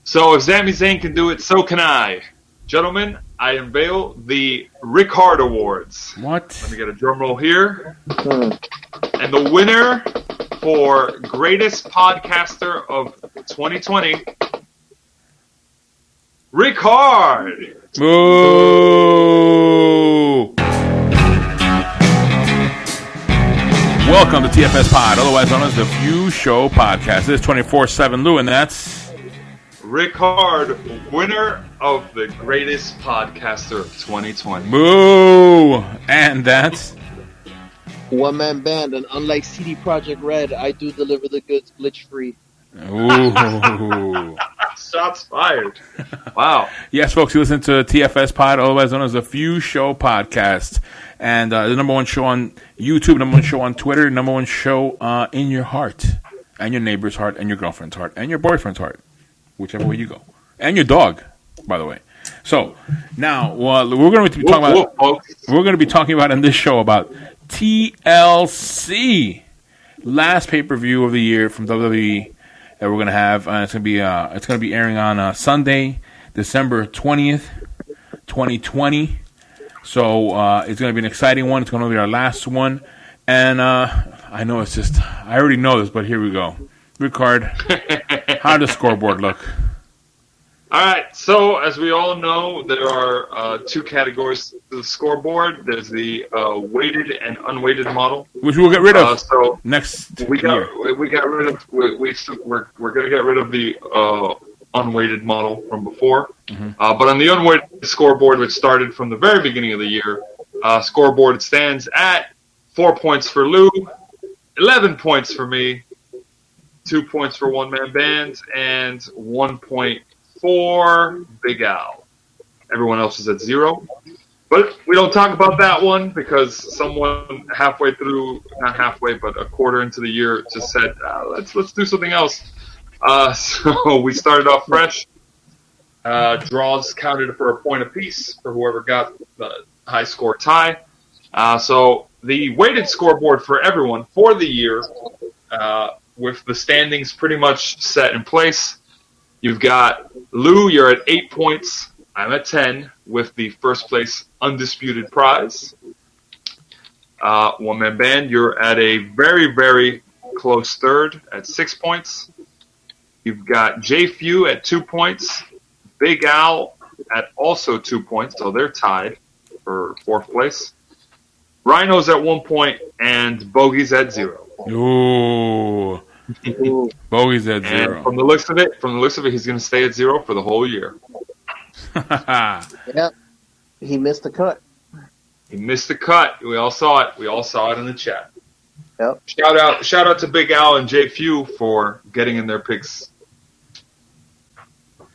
So if Sami Zayn can do it, so can I. Gentlemen, I unveil the Ric-Hard Awards. What? Let me get a drum roll here. And the winner for Greatest Podcaster of 2020, Ric-Hard. Boo! Welcome to TFS Pod, otherwise known as the View Show Podcast. This is 24/7 Lou, and that's Ric-Hard, winner of the Greatest Podcaster of 2020. Boo! And that's One-man band, and unlike CD Projekt Red, I do deliver the goods glitch-free. Ooh. Shots fired. Wow. Yes, folks, you listen to TFS Pod, otherwise known as the View Show Podcast. And the number one show on YouTube, number one show on Twitter, number one show in your heart, and your neighbor's heart, and your girlfriend's heart, and your boyfriend's heart, whichever way you go. And your dog, by the way. So, now, we're going to be talking about, we're going to be talking about in this show about TLC, last pay-per-view of the year from WWE that we're going to have. It's going to be airing on Sunday, December 20th, 2020. So it's going to be an exciting one. It's going to be our last one. And I know it's just, I already know this, but here we go. Ric-Hard, how does the scoreboard look? All right. So as we all know, there are two categories to the scoreboard. There's the weighted and unweighted model, Which we'll get rid of so next we got year. we got rid of we're going to get rid of the unweighted model from before. Mm-hmm. But on the unweighted scoreboard, which started from the very beginning of the year, scoreboard stands at 4 points for Lou, 11 points for me, 2 points for One Man Band, and 1 point for Big Al. Everyone else is at 0. But we don't talk about that one because someone halfway through, not halfway, but a quarter into the year just said, let's do something else. So we started off fresh. Draws counted for a point apiece for whoever got the high score tie. So the weighted scoreboard for everyone for the year, with the standings pretty much set in place. You've got Lou, you're at 8 points. I'm at 10 with the first place undisputed prize. One Man Band, you're at a very, very close third at 6 points. You've got J Few at 2 points. Big Al at also 2 points, so they're tied for fourth place. Rhino's at 1 point, and Bogey's at 0. Ooh. Bogey's at 0. And from the looks of it, he's going to stay at 0 for the whole year. Yep. He missed the cut. He missed the cut. We all saw it. We all saw it in the chat. Yep. Shout out to Big Al and J Few for getting in their picks.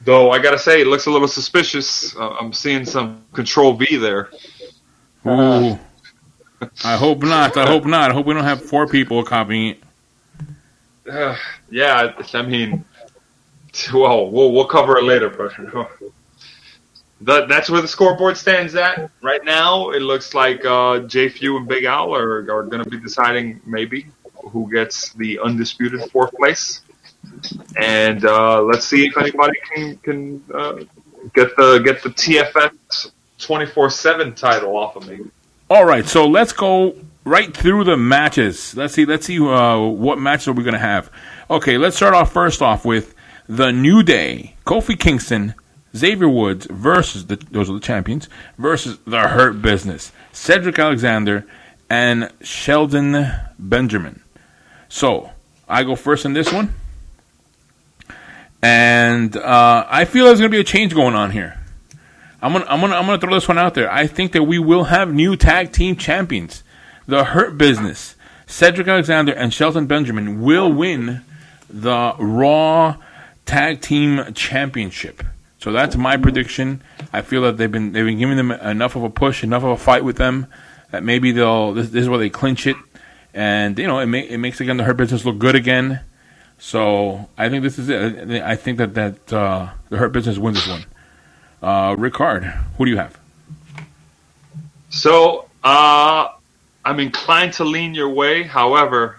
Though I gotta say, it looks a little suspicious. I'm seeing some Control V there. Ooh. I hope not. I hope we don't have 4 people copying it. Yeah, I mean, well, we'll cover it later, but that's where the scoreboard stands at right now. It looks like J Few and Big Al are going to be deciding maybe who gets the undisputed fourth place, and let's see if anybody can get the TFS 24/7 title off of me. All right, so let's go right through the matches. Let's see what matches are we going to have. Okay, let's start off first off with the New Day, Kofi Kingston, Xavier Woods versus those are the champions versus the Hurt Business, Cedric Alexander and Shelton Benjamin. So I go first in this one, and I feel there's going to be a change going on here. I'm gonna throw this one out there. I think that we will have new tag team champions. The Hurt Business, Cedric Alexander and Shelton Benjamin will win the Raw Tag Team Championship. So that's my prediction. I feel that they've been giving them enough of a push, enough of a fight with them that maybe this is where they clinch it, and it makes again the Hurt Business look good again. So I think this is it. I think that the Hurt Business wins this one. Ric-Hard, who do you have? So I'm inclined to lean your way. However,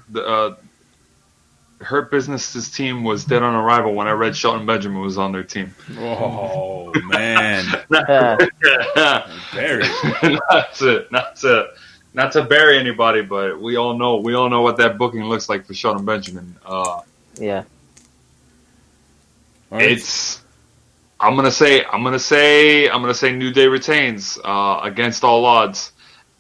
Hurt Business's team was dead on arrival when I read Shelton Benjamin was on their team. Oh man, Barry. Not to bury anybody, but we all know what that booking looks like for Shelton Benjamin. Yeah. It's. I'm gonna say New Day retains against all odds,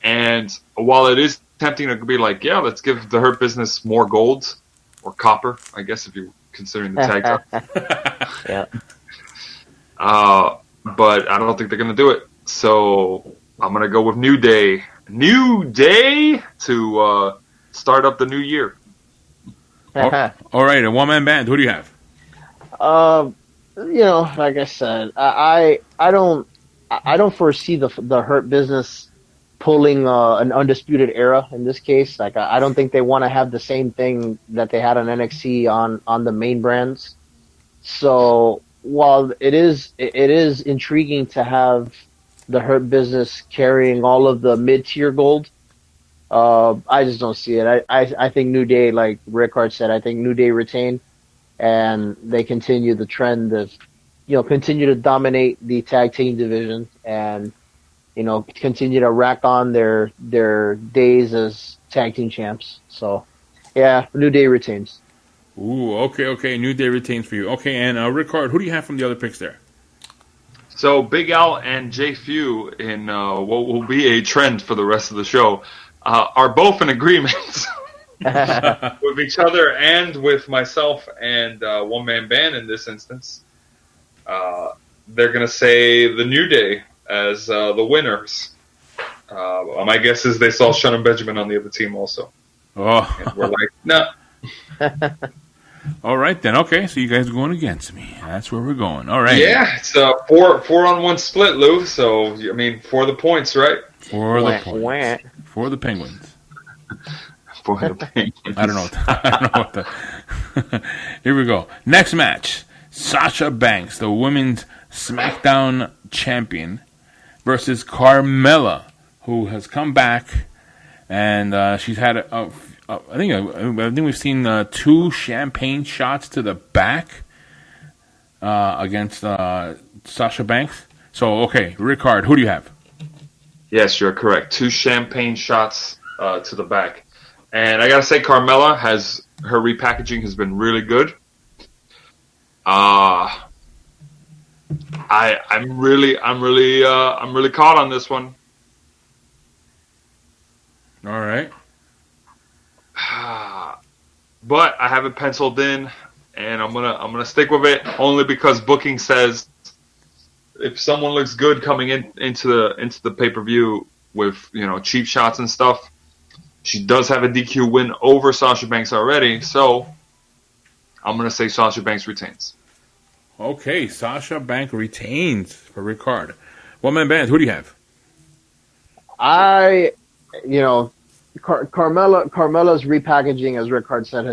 and while it is tempting to be like, yeah, let's give the Hurt Business more gold or copper, I guess if you're considering the tag title. Yeah. But I don't think they're gonna do it. So I'm gonna go with New Day. New Day to start up the new year. All right, a one-man band. Who do you have? Like I said, I don't foresee the Hurt Business pulling an undisputed era in this case. Like I don't think they want to have the same thing that they had on NXT on the main brands. So while it is intriguing to have the Hurt Business carrying all of the mid-tier gold, I just don't see it. I think New Day, like Ric-Hard said, I think New Day retain, and they continue the trend of, continue to dominate the tag team division and, continue to rack on their days as tag team champs. So, yeah, New Day retains. Ooh, okay. New Day retains for you. Okay, and Ric-Hard, who do you have from the other picks there? So Big Al and Jay Few in what will be a trend for the rest of the show are both in agreement with each other and with myself and One Man Band in this instance. They're going to say the New Day as the winners. My guess is they saw Shelton Benjamin on the other team also. Oh. And we're like, no. All right, then. Okay, so you guys are going against me. That's where we're going. All right. Yeah, it's a 4-on-1 split, Lou. So, I mean, for the points, right? For the points. For the Penguins. For the Penguins. I don't know what the... Here we go. Next match. Sasha Banks, the women's SmackDown champion, versus Carmella, who has come back, and she's had I think we've seen 2 champagne shots to the back against Sasha Banks. So, okay, Ric-Hard, who do you have? Yes, you're correct. 2 champagne shots to the back. And I gotta say, Carmella her repackaging has been really good. I'm really caught on this one. All right. But I have it penciled in, and I'm gonna stick with it only because booking says if someone looks good coming into the pay-per-view with cheap shots and stuff, she does have a DQ win over Sasha Banks already, so I'm gonna say Sasha Banks retains. Okay, Sasha Banks retains for Ric-Hard. One Man Band, who do you have? Carmella's repackaging, as Ric-Hard said,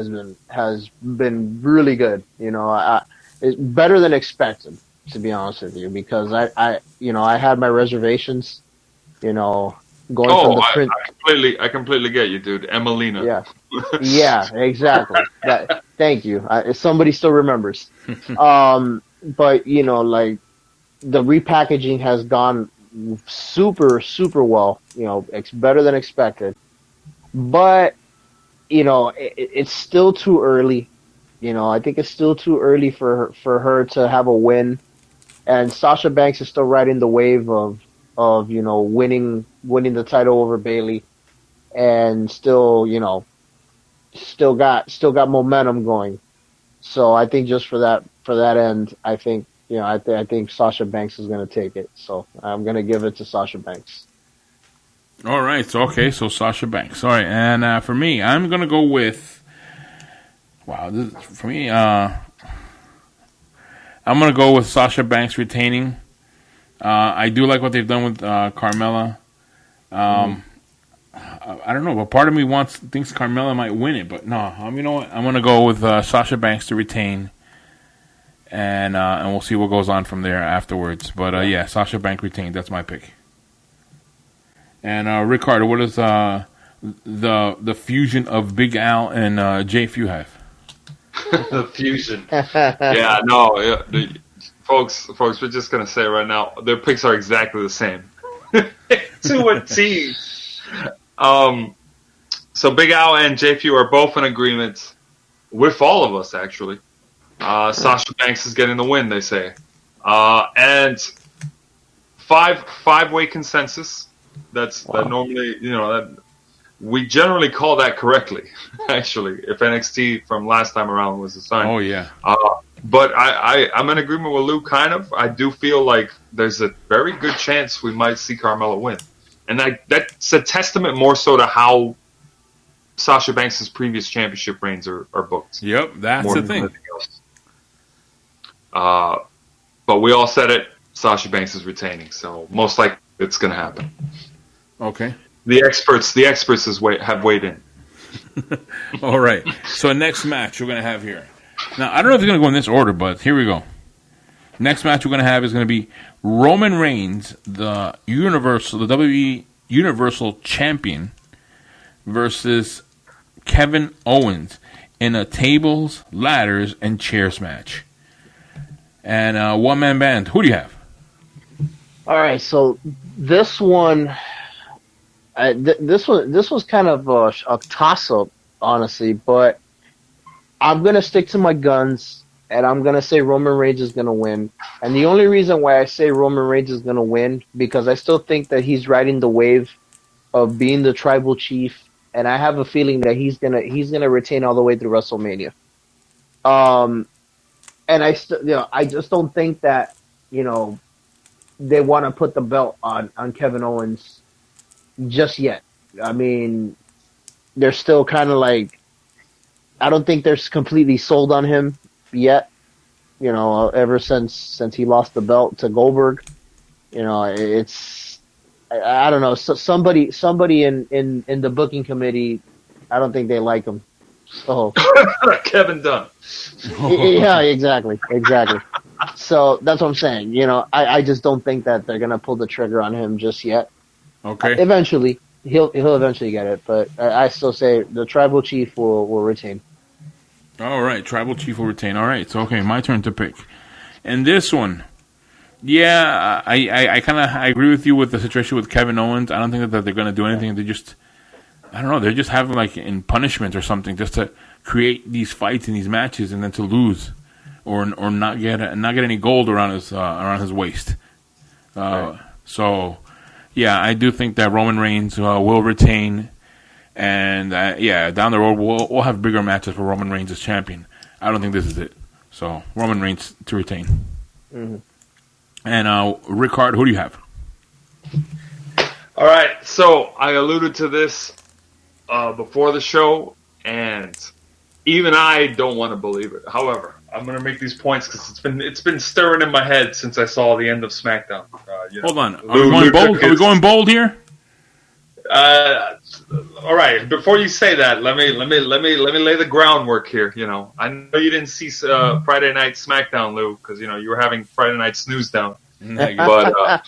has been really good. It's better than expected, to be honest with you, because I had my reservations. Going from the print. I completely get you, dude. Emelina. Yeah, exactly. Thank you. Somebody still remembers. But like the repackaging has gone super, super well. It's better than expected. But it's still too early. I think it's still too early for her to have a win. And Sasha Banks is still riding the wave of winning the title over Bayley, and still got momentum going. So I think just for that end, I think I think Sasha Banks is going to take it. So I'm going to give it to Sasha Banks. All right. So Sasha Banks. All right. And for me, I'm going to go with. Wow. I'm going to go with Sasha Banks retaining. I do like what they've done with Carmella. I don't know, but part of me thinks Carmella might win it, but no. You know what? I'm going to go with Sasha Banks to retain, and we'll see what goes on from there afterwards. But yeah, Sasha Banks retained. That's my pick. And Ric-Hard, what is the fusion of Big Al and Jay Few have? The fusion. Yeah, no, folks, we're just gonna say right now, their picks are exactly the same, to a T. So Big Al and JFU are both in agreement with all of us, actually. Sasha Banks is getting the win, they say, and five-way consensus. That normally, that we generally call that correctly. Actually, if NXT from last time around was assigned. Oh yeah. But I'm in agreement with Lou. Kind of. I do feel like there's a very good chance we might see Carmella win, and that's a testament more so to how Sasha Banks' previous championship reigns are booked. Yep, that's the thing. But we all said it. Sasha Banks is retaining, so most likely it's going to happen. Okay. The experts have weighed in. All right. So next match we're going to have here. Now, I don't know if it's going to go in this order, but here we go. Next match we're going to have is going to be Roman Reigns, the WWE Universal Champion, versus Kevin Owens in a tables, ladders, and chairs match. And one-man band. Who do you have? All right, so this one, this was kind of a toss-up, honestly, but I'm gonna stick to my guns, and I'm gonna say Roman Reigns is gonna win. And the only reason why I say Roman Reigns is gonna win, because I still think that he's riding the wave of being the tribal chief, and I have a feeling that he's gonna retain all the way through WrestleMania. And I just don't think that they want to put the belt on Kevin Owens just yet. I mean, they're still kind of like, I don't think they're completely sold on him yet. Ever since he lost the belt to Goldberg, it's I don't know. So somebody in the booking committee, I don't think they like him. So Kevin Dunn. Yeah, exactly. So that's what I'm saying. I just don't think that they're gonna pull the trigger on him just yet. Okay. Eventually, he'll eventually get it, but I still say the tribal chief will retain. All right, tribal chief will retain. All right, so okay, my turn to pick. And this one, yeah, I agree with you with the situation with Kevin Owens. I don't think that they're gonna do anything. I don't know. They're just having like in punishment or something, just to create these fights and these matches, and then to lose, or not get any gold around his waist. Right. So, yeah, I do think that Roman Reigns will retain, and down the road we'll have bigger matches for Roman Reigns as champion. I don't think this is it. So Roman Reigns to retain. Mm-hmm. And Ric-Hard, who do you have? All right, so I alluded to this before the show, and even I don't want to believe it. However, I'm going to make these points because it's been stirring in my head since I saw the end of SmackDown. Hold on, are we going bold? Are we going bold here? All right. Before you say that, let me lay the groundwork here. I know you didn't see Friday Night SmackDown, Lou, because you were having Friday Night Snooze Down. But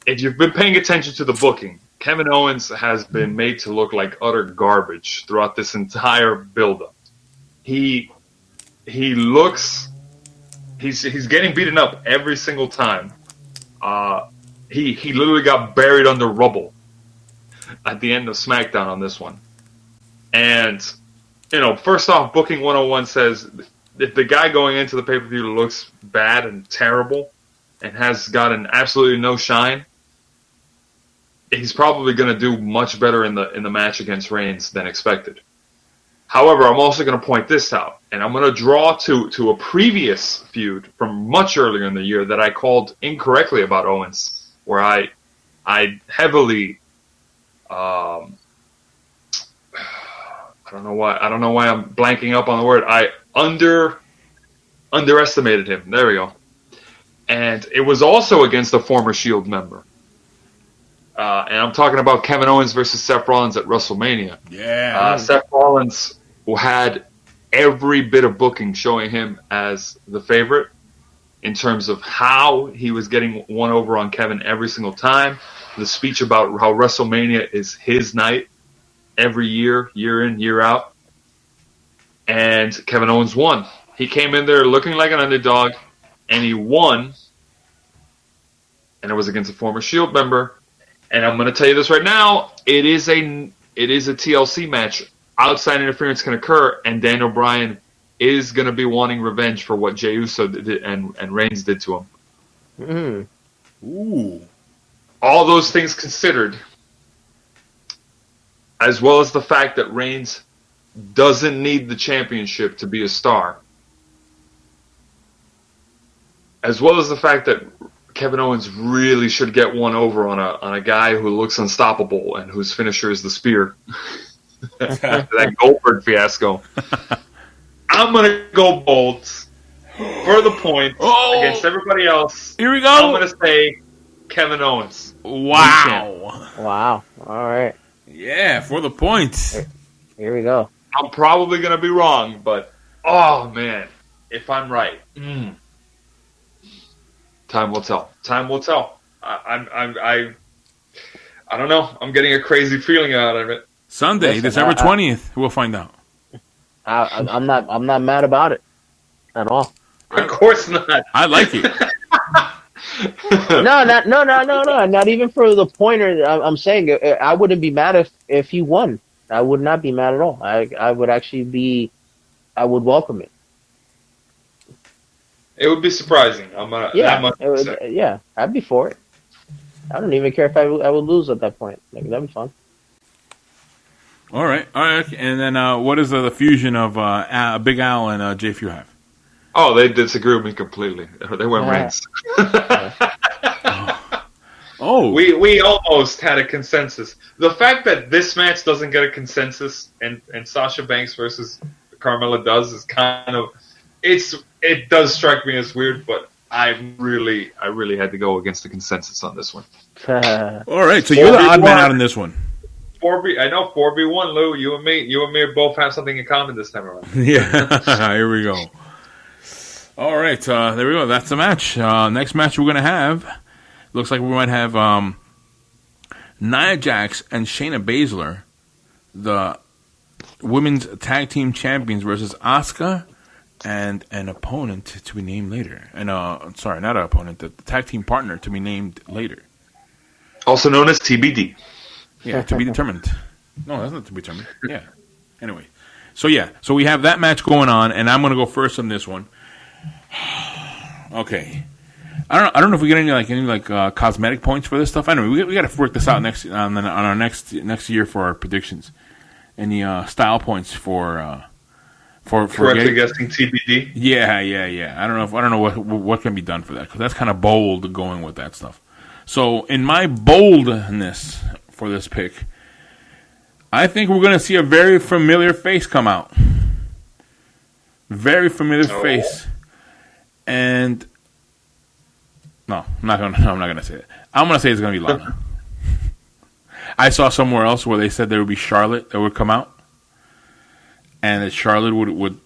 if you've been paying attention to the booking, Kevin Owens has been made to look like utter garbage throughout this entire build-up. He's getting beaten up every single time. He literally got buried under rubble at the end of SmackDown on this one. And, first off, Booking 101 says if the guy going into the pay-per-view looks bad and terrible and has gotten absolutely no shine, he's probably going to do much better in the match against Reigns than expected. However, I'm also going to point this out, and I'm going to draw to a previous feud from much earlier in the year that I called incorrectly about Owens, where I heavily I don't know why I'm blanking up on the word. I underestimated him. There we go. And it was also against a former Shield member. And I'm talking about Kevin Owens versus Seth Rollins at WrestleMania. Yeah. Seth Rollins had every bit of booking showing him as the favorite in terms of how he was getting one over on Kevin every single time. The speech about how WrestleMania is his night every year, year in, year out. and Kevin Owens won. He came in there looking like an underdog, and he won. And it was against a former Shield member. And I'm going to tell you this right now: it is a TLC match. Outside interference can occur, and Daniel Bryan is going to be wanting revenge for what Jey Uso did and Reigns did to him. Mm. Ooh. All those things considered, as well as the fact that Reigns doesn't need the championship to be a star, as well as the fact that Kevin Owens really should get one over on a guy who looks unstoppable and whose finisher is the spear. That Goldberg fiasco. I'm going to go bold for the point against everybody else. Here we go. I'm going to say Kevin Owens. Wow. Wow. All right. Yeah, for the points. Here we go. I'm probably going to be wrong, but oh man, if I'm right, time will tell. Time will tell. I don't know. I'm getting a crazy feeling out of it. Sunday, December 20th. We'll find out. I'm not mad about it at all. Of course not. I like it. No, not even for the pointer. I'm saying I wouldn't be mad if he won. I would not be mad at all. I would actually be. I would welcome it. It would be surprising. Yeah, I'd be for it. I don't even care if I would lose at that point. Like, that'd be fun. All right. And then what is the fusion of Big Al and JFU have? Oh, they disagree with me completely. They went Reigns. Oh. We almost had a consensus. The fact that this match doesn't get a consensus and Sasha Banks versus Carmella does is kind of it does strike me as weird, but I really had to go against the consensus on this one. All right, so you're the odd man out in this one. 4v, I know 4v1, Lou. You and me both have something in common this time around. Yeah, here we go. All right, there we go. That's the match. Next match we're gonna have looks like we might have Nia Jax and Shayna Baszler, the women's tag team champions, versus Asuka and an opponent to be named later. And sorry, not an opponent, the tag team partner to be named later. Also known as TBD. Yeah, to be determined. No, that's not to be determined. Yeah. Anyway, so we have that match going on, and I'm gonna go first on this one. Okay. I don't know if we get any cosmetic points for this stuff. I know we got to work this out next on our next year for our predictions. Any style points for correctly guessing TBD? Yeah. I don't know what can be done for that, because that's kind of bold going with that stuff. So in my boldness for this pick, I think we're going to see a very familiar face come out. Very familiar face. And no, I'm not gonna say it. I'm gonna say it's gonna be Lana. I saw somewhere else where they said there would be Charlotte that would come out, and that Charlotte would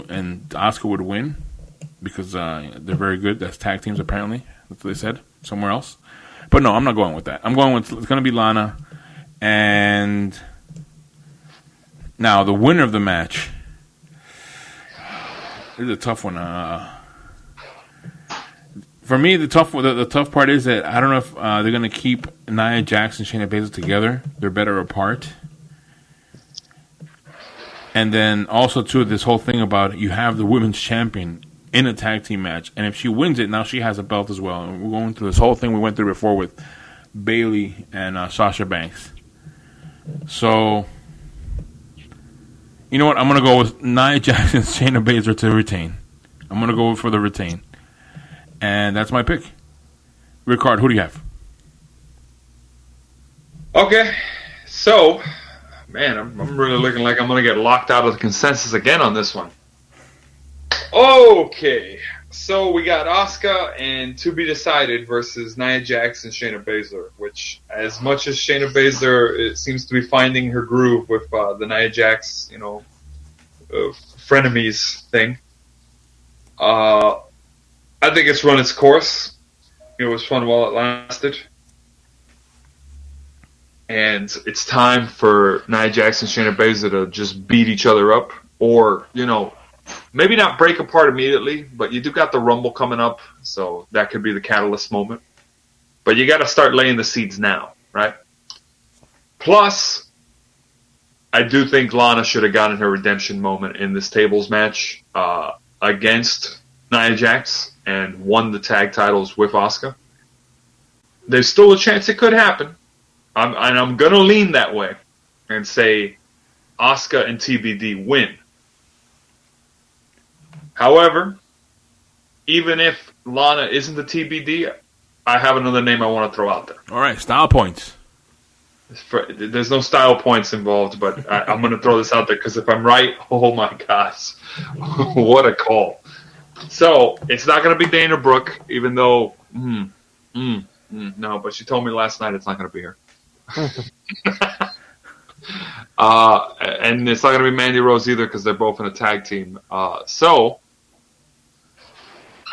and Asuka would win because they're very good. That's tag teams apparently. That's what they said somewhere else. But no, I'm not going with that. I'm going with it's gonna be Lana, and now the winner of the match. This is a tough one. For me, the tough part is that I don't know if they're going to keep Nia Jax and Shayna Baszler together. They're better apart. And then also, too, this whole thing about you have the women's champion in a tag team match. And if she wins it, now she has a belt as well. And we're going through this whole thing we went through before with Bayley and Sasha Banks. So, you know what? I'm going to go with Nia Jax and Shayna Baszler to retain. I'm going to go for the retain. And that's my pick. Ric-Hard, who do you have? Okay, so, man, I'm really looking like I'm going to get locked out of the consensus again on this one. Okay, so we got Asuka and To Be Decided versus Nia Jax and Shayna Baszler, which, as much as Shayna Baszler it seems to be finding her groove with the Nia Jax, frenemies thing, I think it's run its course. It was fun while it lasted. And it's time for Nia Jax and Shayna Baszler to just beat each other up or, maybe not break apart immediately, but you do got the Rumble coming up, so that could be the catalyst moment. But you got to start laying the seeds now, right? Plus, I do think Lana should have gotten her redemption moment in this tables match against Nia Jax and won the tag titles with Asuka. There's still a chance it could happen. I'm going to lean that way and say Asuka and TBD win. However, even if Lana isn't the TBD, I have another name I want to throw out there. All right, style points. There's no style points involved, but I'm going to throw this out there because if I'm right, oh my gosh, what a call. So, it's not going to be Dana Brooke, even though, no, but she told me last night it's not going to be her. And it's not going to be Mandy Rose either because they're both in a tag team. So,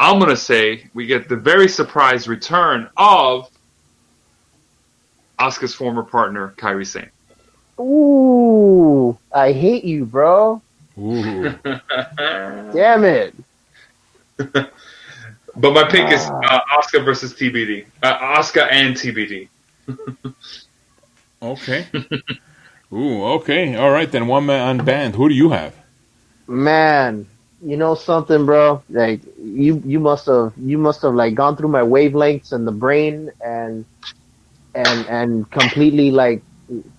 I'm going to say we get the very surprise return of Asuka's former partner, Kairi Sane. Ooh, I hate you, bro. Ooh. Damn it. But my pick is Asuka versus TBD. Asuka and TBD. Okay. Ooh, okay. All right, then one man band. Who do you have? Man, you know something, bro? Like you must have like gone through my wavelengths and the brain and completely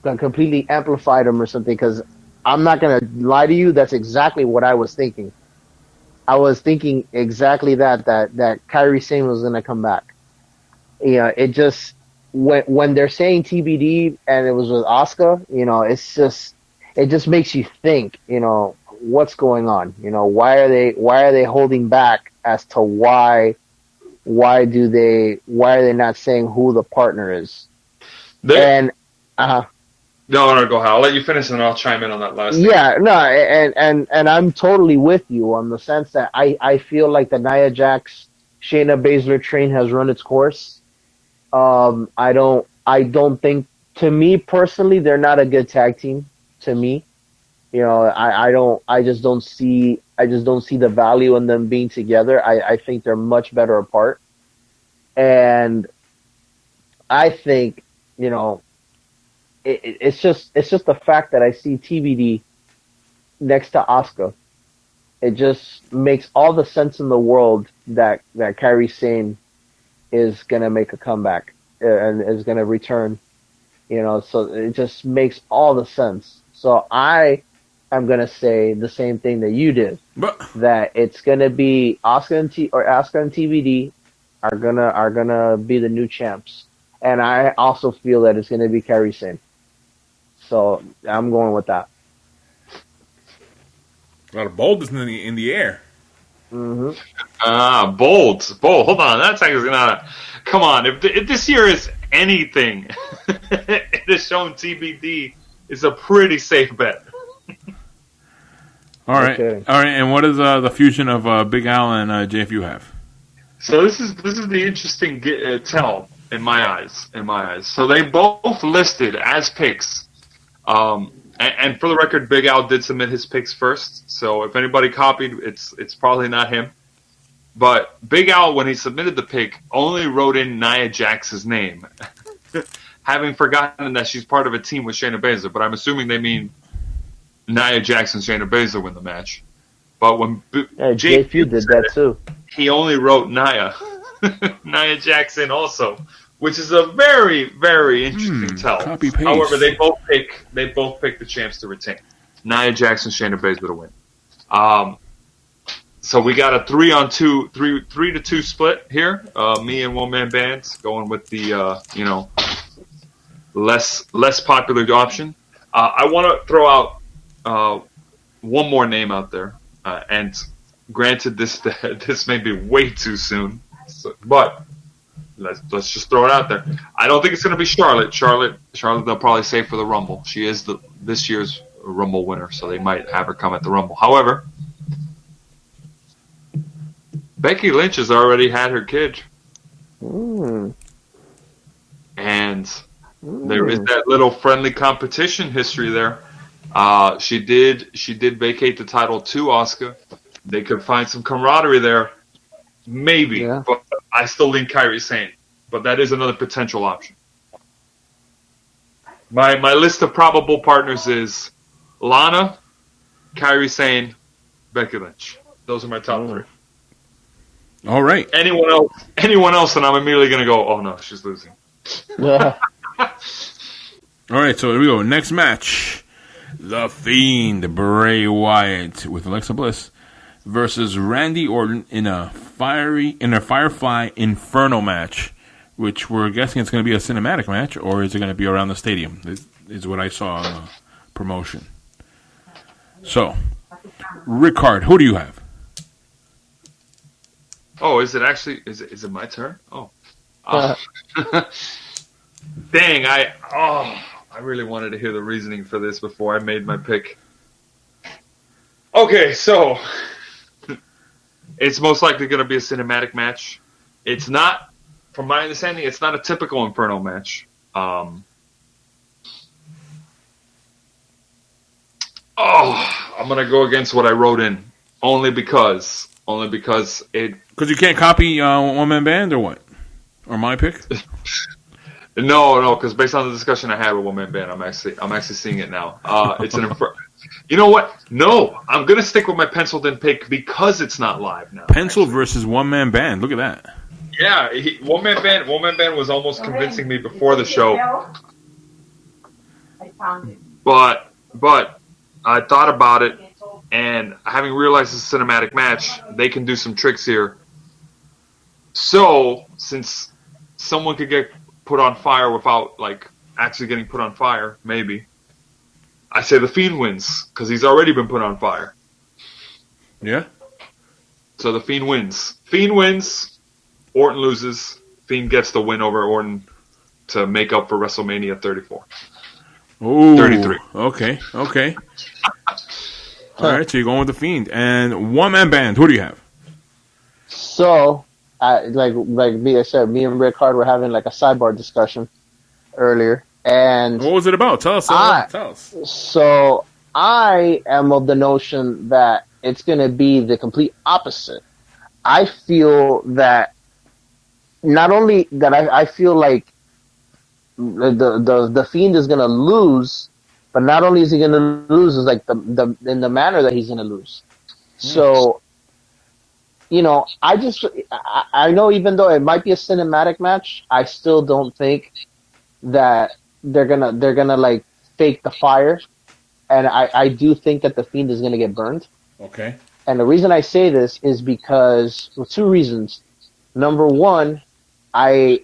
completely amplified them or something. Because I'm not gonna lie to you, that's exactly what I was thinking. I was thinking exactly that Kairi Sane was gonna come back. It just when they're saying TBD and it was with Asuka, it just makes you think, what's going on? Why are they holding back as to why are they not saying who the partner is? No, go ahead. I'll let you finish and I'll chime in on that last thing. Yeah, no, and I'm totally with you on the sense that I feel like the Nia Jax Shayna Baszler train has run its course. I don't think, to me personally, they're not a good tag team. To me, I just don't see the value in them being together. I think they're much better apart, and I think it's just the fact that I see TBD next to Asuka. It just makes all the sense in the world that Kairi Sane is gonna make a comeback and is gonna return. So it just makes all the sense. So I am gonna say the same thing that you did. That it's gonna be Asuka and TBD are gonna be the new champs, and I also feel that it's gonna be Kairi Sane. So I'm going with that. A lot of boldness in the air. Mm-hmm. Bold. Hold on, that's actually not. Come on, if this year is anything, it has shown TBD is a pretty safe bet. All right, Okay. All right. And what is the fusion of Big Al and JFU have? So this is the interesting tell in my eyes. So they both listed as picks. And for the record, Big Al did submit his picks first. So if anybody copied, it's probably not him. But Big Al, when he submitted the pick, only wrote in Nia Jax's name, having forgotten that she's part of a team with Shayna Baszler. But I'm assuming they mean Nia Jax and Shayna Baszler win the match. But when JFU did that too, he only wrote Nia Jackson also, which is a very, very interesting tell. Copy paste. However, they both pick the champs to retain. Nia Jax and Shayna Baszler to win. So we got a 3-2 split here. Me and one man bands going with the less popular option. I want to throw out one more name out there, and granted, this may be way too soon, but let's just throw it out there. I don't think it's going to be Charlotte. Charlotte, they'll probably save for the Rumble. She is this year's Rumble winner, so they might have her come at the Rumble. However, Becky Lynch has already had her kid. And there is that little friendly competition history there. She did vacate the title to Asuka. They could find some camaraderie there, maybe. Yeah. But I still lean Kairi Sane. But that is another potential option. My list of probable partners is Lana, Kairi Sane, Becky Lynch. Those are my top three. All right. Anyone else, and I'm immediately going to go, oh no, she's losing. Yeah. All right, so here we go. Next match. The Fiend, Bray Wyatt with Alexa Bliss versus Randy Orton in a Firefly Inferno match, which we're guessing it's going to be a cinematic match, or is it going to be around the stadium? This is what I saw on the promotion. So, Ric-Hard, who do you have? Oh, is it actually? Is it my turn? Oh, dang! I really wanted to hear the reasoning for this before I made my pick. Okay, so it's most likely going to be a cinematic match. It's not, from my understanding, it's not a typical Inferno match. I'm going to go against what I wrote in, only because it. Because you can't copy One Man Band or what? Or my pick? No, because based on the discussion I had with One Man Band, I'm actually seeing it now. It's an You know what? No, I'm gonna stick with my penciled in pick because it's not live now. Pencil versus One Man Band. Look at that. Yeah, One Man Band was almost convincing me before the show. I found it. But I thought about it, and having realized it's a cinematic match, they can do some tricks here. So, since someone could get put on fire without, like, actually getting put on fire, maybe, I say the Fiend wins, because he's already been put on fire. Yeah? So the Fiend wins. Fiend wins, Orton loses, Fiend gets the win over Orton to make up for WrestleMania 34. Ooh, 33. Okay. All right, so you're going with the Fiend. And One Man Band, who do you have? So, like I said, me and Ric-Hard were having like a sidebar discussion earlier, and What was it about? Tell us. So I am of the notion that it's going to be the complete opposite. I feel that not only that I feel like the Fiend is going to lose, but not only is he going to lose, is like the in the manner that he's going to lose. So, you know, I know even though it might be a cinematic match, I still don't think that they're gonna like fake the fire, and I do think that the Fiend is gonna get burned. Okay. And the reason I say this is because, well, two reasons. Number one, I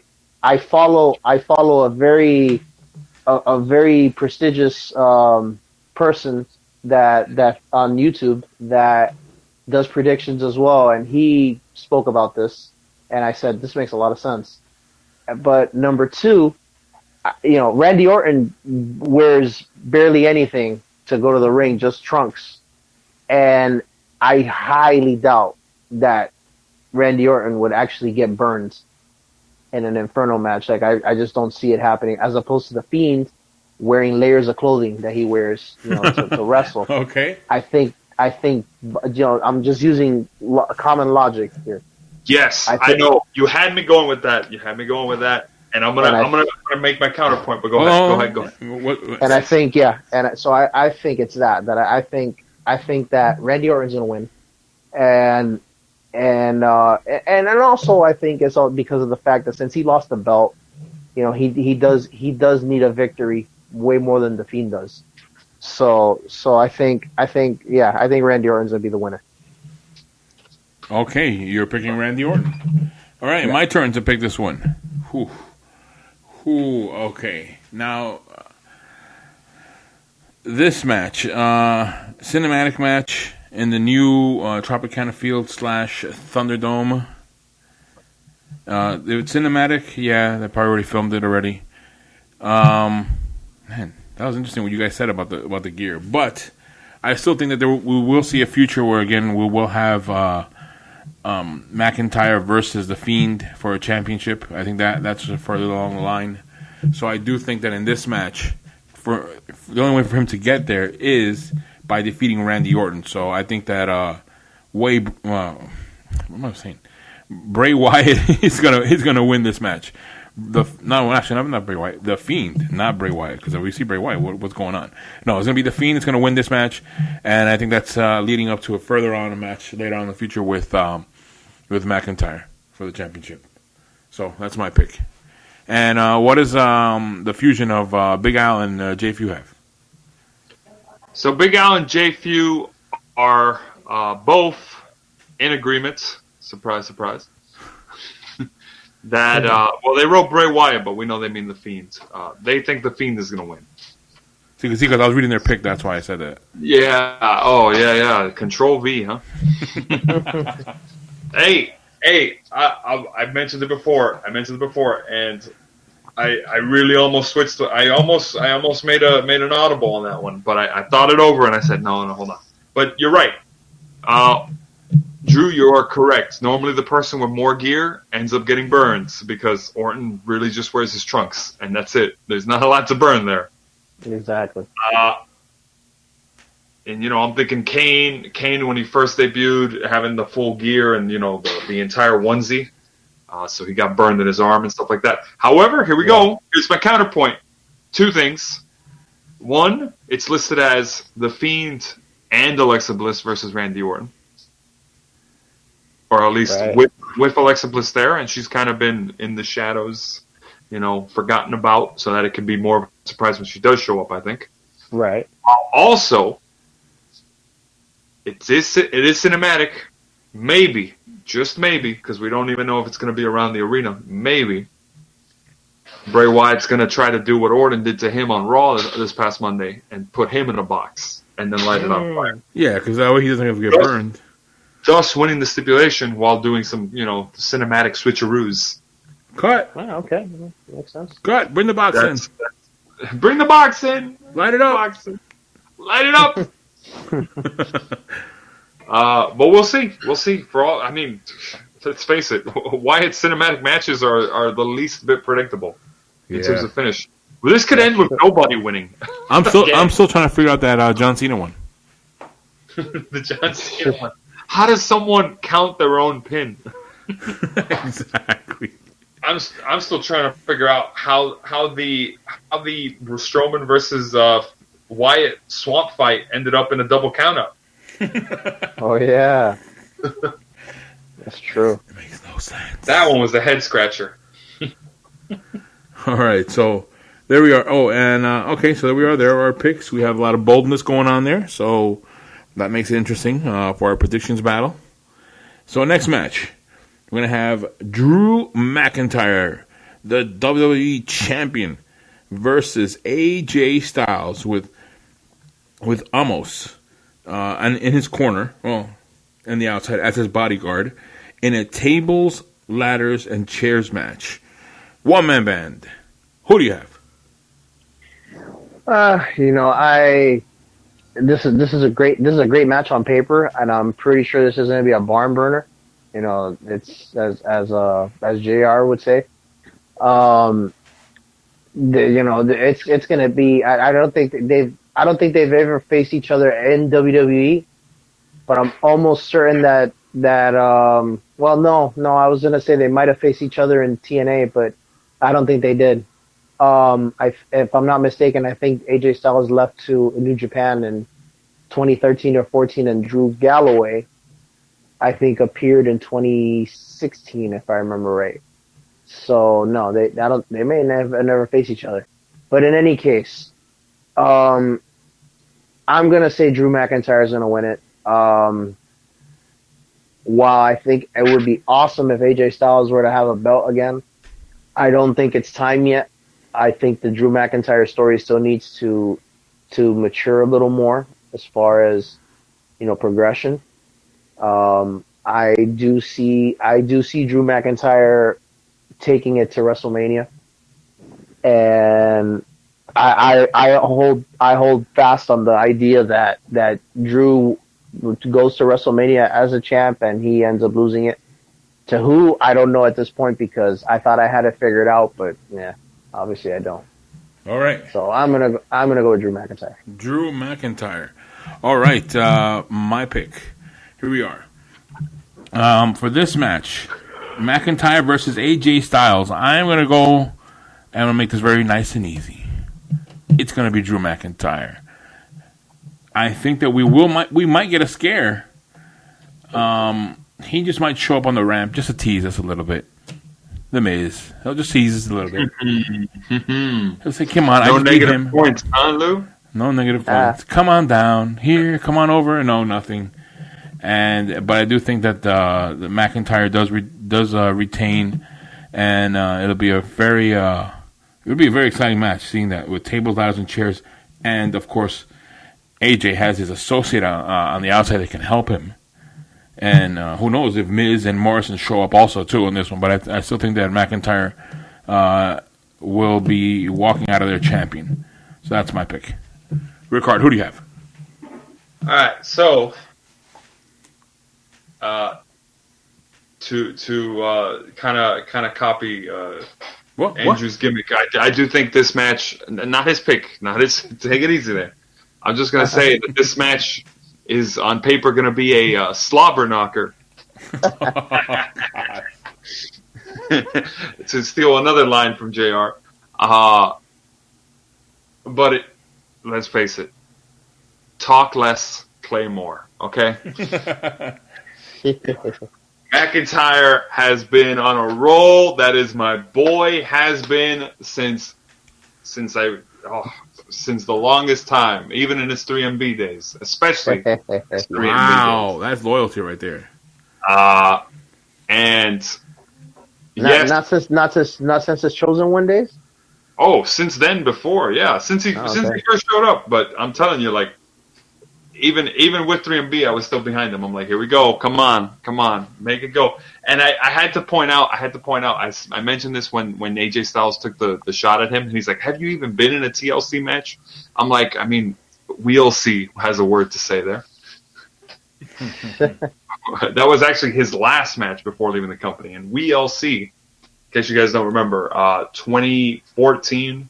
follow a very prestigious person that on YouTube that does predictions as well, and he spoke about this, and I said this makes a lot of sense. But number two, you know, Randy Orton wears barely anything to go to the ring, just trunks, and I highly doubt that Randy Orton would actually get burned in an Inferno match. Like I just don't see it happening, as opposed to the Fiend wearing layers of clothing that he wears, you know, to wrestle. Okay. I think, you know, I'm just using common logic here. Yes, I know. You had me going with that. And I'm gonna make my counterpoint. But go ahead. And I think, so I think it's that I think that Randy Orton's gonna win, and also I think it's all because of the fact that since he lost the belt, you know, he does need a victory way more than the Fiend does. So I think Randy Orton's gonna be the winner. Okay, you're picking Randy Orton. All right, my turn to pick this one. Okay. Now, this match, cinematic match in the new Tropicana Field / Thunderdome. It's cinematic, yeah. They probably already filmed it already. Man, that was interesting what you guys said about the gear. But I still think that we will see a future where again we will have McIntyre versus the Fiend for a championship. I think that's further along the line. So I do think that in this match, the only way for him to get there is by defeating Randy Orton. So I think that what am I saying? Bray Wyatt is gonna win this match. Not Bray Wyatt. The Fiend, not Bray Wyatt, because we see Bray Wyatt. What's going on? No, it's gonna be the Fiend. It's gonna win this match, and I think that's leading up to a match later on in the future with McIntyre for the championship. So that's my pick. And what is the fusion of Big Al and Jay Few have? So Big Al and Jay Few are both in agreement. Surprise, surprise. That they wrote Bray Wyatt, but we know they mean the Fiend. They think the Fiend is going to win. So you can see, because I was reading their pick, that's why I said that. Yeah. Oh, yeah. Control V, huh? Hey, I mentioned it before. And I really almost switched. I almost made an audible on that one, but I thought it over and I said no, hold on. But you're right. Drew, you are correct. Normally the person with more gear ends up getting burned because Orton really just wears his trunks, and that's it. There's not a lot to burn there. Exactly. And, I'm thinking Kane when he first debuted, having the full gear and, the entire onesie. So he got burned in his arm and stuff like that. However, here we go. Here's my counterpoint. Two things. One, it's listed as The Fiend and Alexa Bliss versus Randy Orton. Or at least with Alexa Bliss there, and she's kind of been in the shadows, forgotten about, so that it can be more of a surprise when she does show up, I think. Right. Also, it is cinematic. Maybe, just maybe, because we don't even know if it's going to be around the arena. Maybe Bray Wyatt's going to try to do what Orton did to him on Raw this past Monday and put him in a box and then light it on fire. Yeah, because that way he doesn't have to get burned. Thus winning the stipulation while doing some, cinematic switcheroos. Cut. Oh, okay. Makes sense. Cut. Bring the box in. Bring the box in. Light it up. Light it up. But we'll see. We'll see. For all, let's face it. Wyatt's cinematic matches are the least bit predictable in terms of finish. Well, this could end with nobody winning. I'm still trying to figure out that John Cena one. The John Cena one. How does someone count their own pin? Exactly. I'm still trying to figure out how the Strowman versus Wyatt swamp fight ended up in a double countout. Oh yeah, that's true. It makes no sense. That one was a head scratcher. All right, so there we are. Oh, and okay, so there we are. There are our picks. We have a lot of boldness going on there, so that makes it interesting for our predictions battle. So next match, we're going to have Drew McIntyre, the WWE Champion, versus AJ Styles with Omos and in his corner, in the outside as his bodyguard, in a tables, ladders, and chairs match. One-man band. Who do you have? This is a great match on paper, and I'm pretty sure this is going to be a barn burner. It's as JR would say. It's going to be. I don't think they've ever faced each other in WWE, but I'm almost certain that no, I was going to say they might have faced each other in TNA, but I don't think they did. If I'm not mistaken, I think AJ Styles left to New Japan in 2013 or 14, and Drew Galloway, I think, appeared in 2016, if I remember right. So no, they may never face each other. But in any case, I'm gonna say Drew McIntyre is gonna win it. While I think it would be awesome if AJ Styles were to have a belt again, I don't think it's time yet. I think the Drew McIntyre story still needs to mature a little more as far as progression. I do see Drew McIntyre taking it to WrestleMania, and I hold fast on the idea that Drew goes to WrestleMania as a champ and he ends up losing it. To who, I don't know at this point, because I thought I had it figured out, but yeah, obviously I don't. All right. So I'm gonna go with Drew McIntyre. Drew McIntyre. All right. My pick. Here we are. For this match, McIntyre versus AJ Styles. I'm gonna go. I'm gonna make this very nice and easy. It's gonna be Drew McIntyre. I think that we might get a scare. He just might show up on the ramp just to tease us a little bit. The Miz. He'll just tease us a little bit. He'll say, come on. No I just beat him. negative points, huh, Lou? No negative points. Come on down. Here, come on over. No, nothing. But I do think that the McIntyre does retain, and it'll be a very exciting match. Seeing that with tables, ladders, and chairs, and of course, AJ has his associate on the outside that can help him. And who knows if Miz and Morrison show up also too in this one. But I still think that McIntyre will be walking out of their champion. So that's my pick. Ric-Hard, who do you have? All right, so to kind of copy Andrew's gimmick, I do think this match, not his pick, take it easy there. I'm just gonna say that this match is on paper going to be a slobber knocker. To steal another line from JR. But let's face it, talk less, play more, okay? McIntyre has been on a roll. That is my boy, has been since the longest time, even in his 3MB days, especially his 3MB Wow, days. that's loyalty right there. And Not since his Chosen One days. Oh, since then, before, yeah, since he first showed up. But I'm telling you, like, even with 3MB, I was still behind him. I'm like, here we go, come on, make it go. And I had to point out, I mentioned this when AJ Styles took the shot at him, and he's like, have you even been in a TLC match? I'm like, I mean, we'll see has a word to say there. That was actually his last match before leaving the company, and we'll see. In case you guys don't remember, 2014,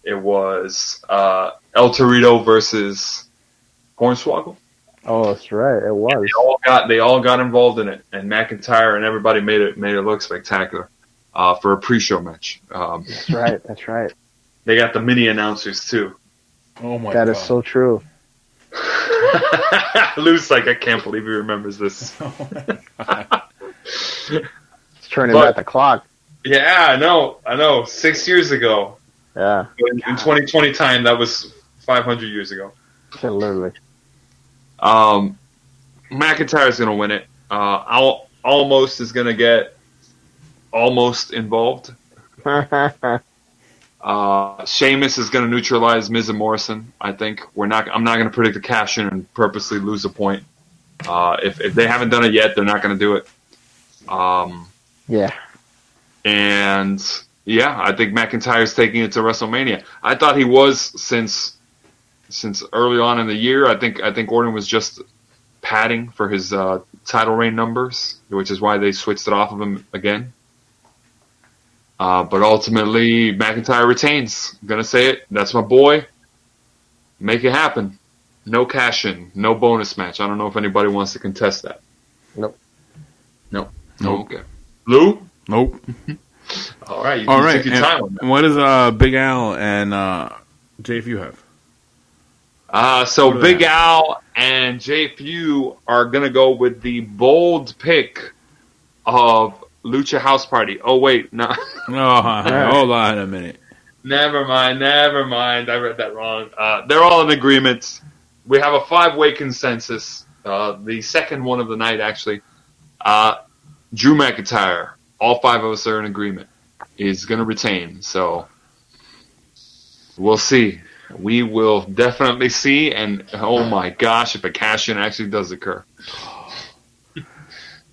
it was El Torito versus Hornswoggle. Oh, that's right. It was. They all got involved in it, and McIntyre and everybody made it look spectacular for a pre-show match. That's right. They got the mini announcers too. Oh my god, that is so true. Lou's like, I can't believe he remembers this. Oh my god. It's turning back the clock. Yeah, I know. 6 years ago. Yeah. In 2020 time, that was 500 years ago. Literally. McIntyre's going to win it. Almost is going to get almost involved. Sheamus is going to neutralize Miz and Morrison. I think I'm not going to predict a cash in and purposely lose a point. If they haven't done it yet, they're not going to do it. Yeah. And yeah, I think McIntyre's taking it to WrestleMania. I thought he was since early on in the year. I think Orton was just padding for his title reign numbers, which is why they switched it off of him again. But ultimately, McIntyre retains. I'm gonna say it. That's my boy. Make it happen. No cash in. No bonus match. I don't know if anybody wants to contest that. Nope. No. Okay. Lou? Nope. All right. You All right. took your time on that. What does Big Al and JFU have? So Big Al and JFU are gonna go with the bold pick of Lucha House Party. Oh wait, no. Hold on a minute. Never mind. I read that wrong. They're all in agreement. We have a 5-way consensus. The second one of the night, actually. Drew McIntyre. All 5 of us are in agreement. Is going to retain. So we'll see. We will definitely see. And oh my gosh, if a cash-in actually does occur.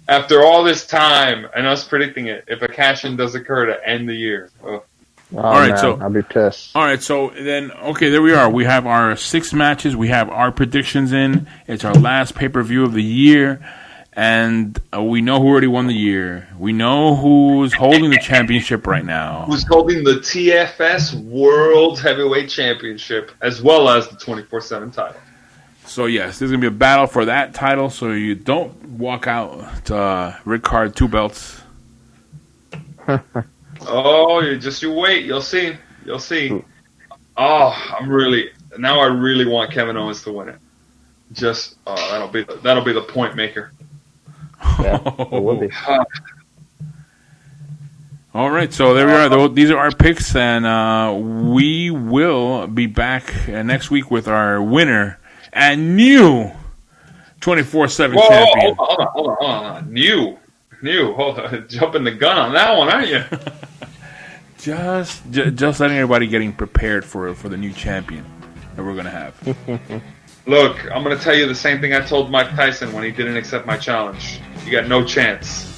After all this time and us predicting it, if a cash-in does occur to end the year. Oh. All right, so I'll be pissed. All right, so then, okay, there we are. We have our 6 matches. We have our predictions in. It's our last pay-per-view of the year. And we know who already won the year. We know who's holding the championship right now. Who's holding the TFS World Heavyweight Championship as well as the 24/7 title. So, yes, there's going to be a battle for that title, so you don't walk out to Ric-Hard 2 belts. Oh, you wait. You'll see. You'll see. Oh, I really want Kevin Owens to win it. That'll be the point maker. Yeah, it will be. All right, so there we are. These are our picks, and we will be back next week with our winner and new 24/7 champion. Hold on. New. Hold on. Jumping the gun on that one, aren't you? Just letting everybody getting prepared for the new champion that we're going to have. Look, I'm going to tell you the same thing I told Mike Tyson when he didn't accept my challenge. You got no chance.